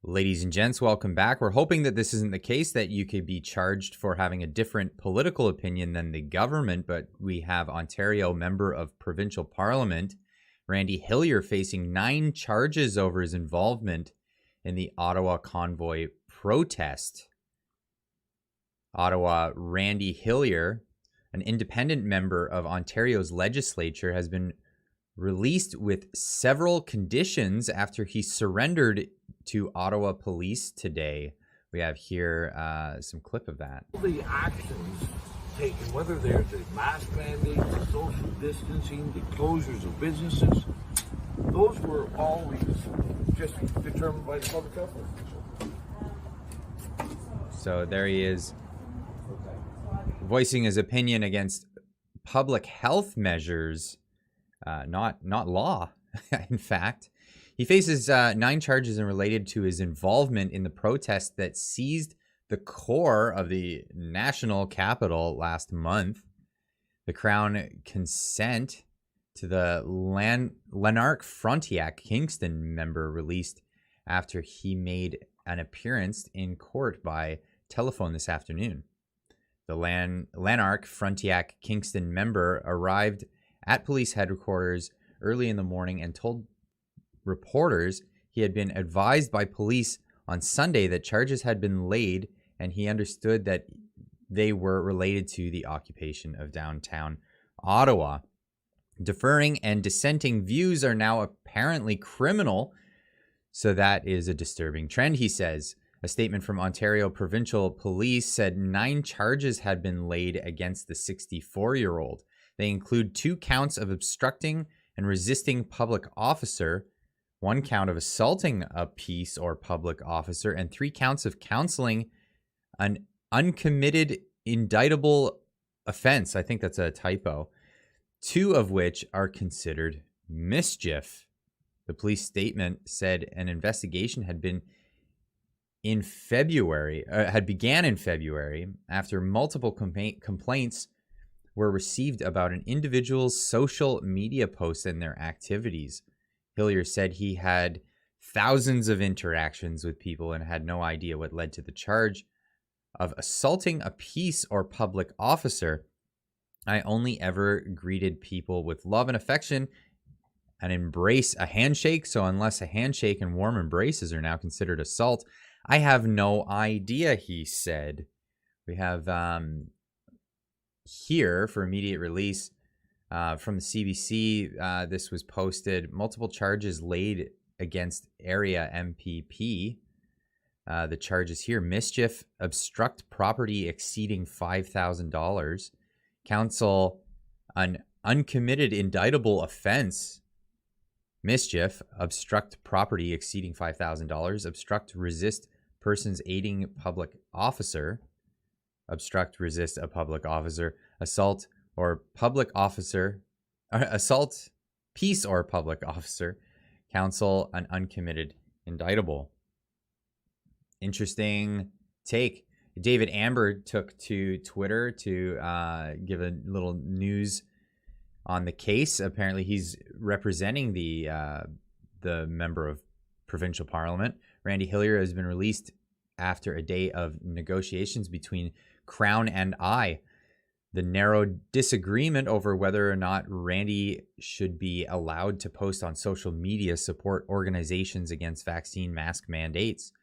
Ladies and gents, welcome back. We're hoping that this isn't the case, that you could be charged for having a different political opinion than the government, but we have Ontario Member of Provincial Parliament, Randy Hillier, facing 9 charges over his involvement in the Ottawa Convoy protest. Ottawa Randy Hillier, an independent member of Ontario's legislature, has been released with several conditions after he surrendered to Ottawa police today. We have here some clip of that. The actions taken, whether they're the mask mandates, the social distancing, the closures of businesses, those were always just determined by the public health official. So there he is, voicing his opinion against public health measures, not law, in fact. He faces 9 charges and related to his involvement in the protest that seized the core of the national capital last month. The Crown consent to the Lanark Frontenac Kingston member released after he made an appearance in court by telephone this afternoon. The Lanark Frontenac Kingston member arrived at police headquarters early in the morning and told reporters he had been advised by police on Sunday that charges had been laid, and he understood that they were related to the occupation of downtown Ottawa. Deferring and dissenting views are now apparently criminal, so that is a disturbing trend, he says. A statement from Ontario Provincial Police said 9 charges had been laid against the 64-year-old. They include 2 counts of obstructing and resisting public officer, 1 count of assaulting a peace or public officer, and 3 counts of counseling an uncommitted indictable offense. I think that's a typo. 2 of which are considered mischief. The police statement said an investigation had began in February after multiple complaints were received about an individual's social media posts and their activities. Hillier said he had thousands of interactions with people and had no idea what led to the charge of assaulting a peace or public officer. I only ever greeted people with love and affection and embrace a handshake. So unless a handshake and warm embraces are now considered assault, I have no idea, he said. We have here for immediate release from the CBC. This was posted. Multiple charges laid against area MPP. The charges here: mischief, obstruct property exceeding $5,000, counsel an uncommitted indictable offense, mischief, obstruct property exceeding $5,000, obstruct, resist persons aiding public officer, obstruct, resist a public officer, assault or public officer, assault, peace or public officer, counsel an uncommitted indictable. Interesting take. David Amber took to Twitter to give a little news on the case. Apparently, he's representing the member of provincial parliament. Randy Hillier has been released after a day of negotiations between Crown and I. The narrow disagreement over whether or not Randy should be allowed to post on social media support organizations against vaccine mask mandates.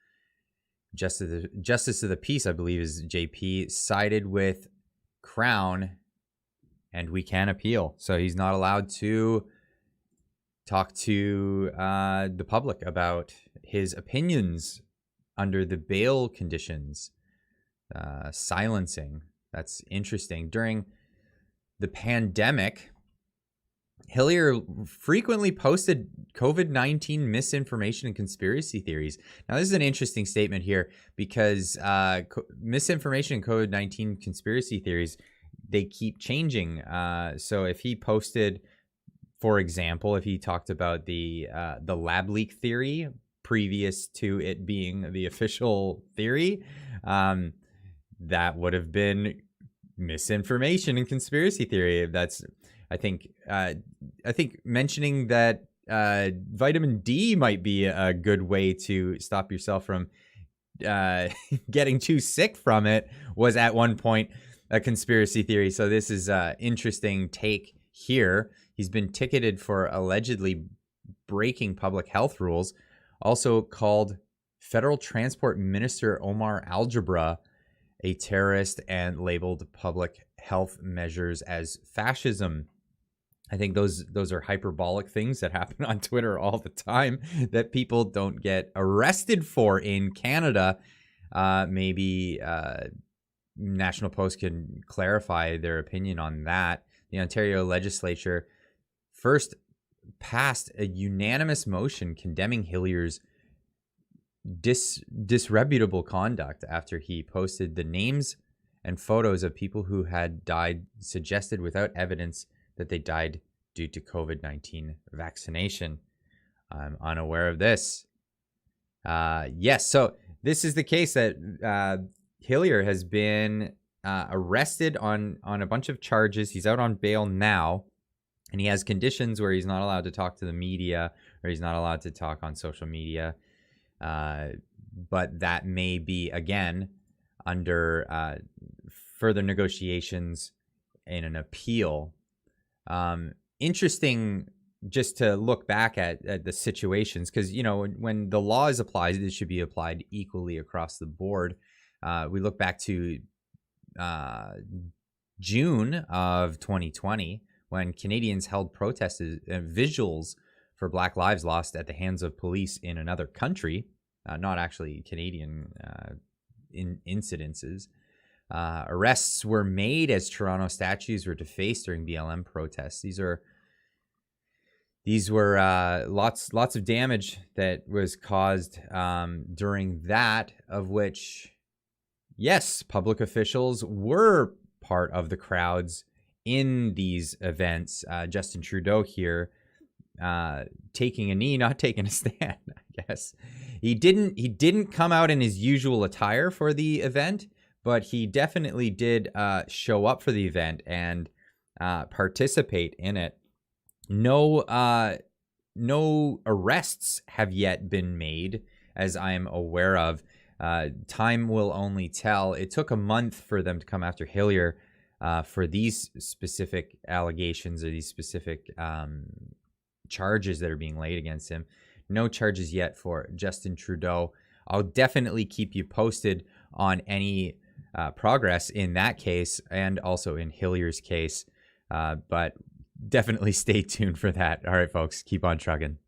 Justice of the Peace, I believe, is JP, sided with Crown, and we can appeal. So he's not allowed to talk to the public about his opinions under the bail conditions. Silencing. That's interesting. During the pandemic, Hillier frequently posted COVID-19 misinformation and conspiracy theories. Now, this is an interesting statement here because misinformation and COVID-19 conspiracy theories, they keep changing. So if he posted, for example, if he talked about the lab leak theory previous to it being the official theory, that would have been misinformation and conspiracy theory. That's, I think mentioning that vitamin D might be a good way to stop yourself from getting too sick from it was at one point a conspiracy theory. So this is an interesting take here. He's been ticketed for allegedly breaking public health rules, also called Federal Transport Minister Omar Algebra a terrorist, and labeled public health measures as fascism. I think those are hyperbolic things that happen on Twitter all the time that people don't get arrested for in Canada. Maybe National Post can clarify their opinion on that. The Ontario legislature first passed a unanimous motion condemning Hillier's disreputable conduct after he posted the names and photos of people who had died, suggested without evidence that they died due to COVID-19 vaccination. I'm unaware of this. Yes, so this is the case that Hillier has been arrested on a bunch of charges. He's out on bail now, and he has conditions where he's not allowed to talk to the media, or he's not allowed to talk on social media. But that may be, again, under further negotiations in an appeal. Interesting just to look back at the situations, because, you know, when the law is applied, it should be applied equally across the board. We look back to June of 2020, when Canadians held protests and visuals for Black Lives Lost at the hands of police in another country, not actually Canadian incidences. Arrests were made as Toronto statues were defaced during BLM protests. These were lots of damage that was caused during that, of which, yes, public officials were part of the crowds in these events. Justin Trudeau here, taking a knee, not taking a stand, I guess. He didn't come out in his usual attire for the event, but he definitely did show up for the event and participate in it. No arrests have yet been made, as I am aware of. Time will only tell. It took a month for them to come after Hillier for these specific allegations, or these specific charges that are being laid against him. No charges yet for Justin Trudeau. I'll definitely keep you posted on any progress in that case, and also in Hillier's case. But definitely stay tuned for that. All right, folks, keep on trucking.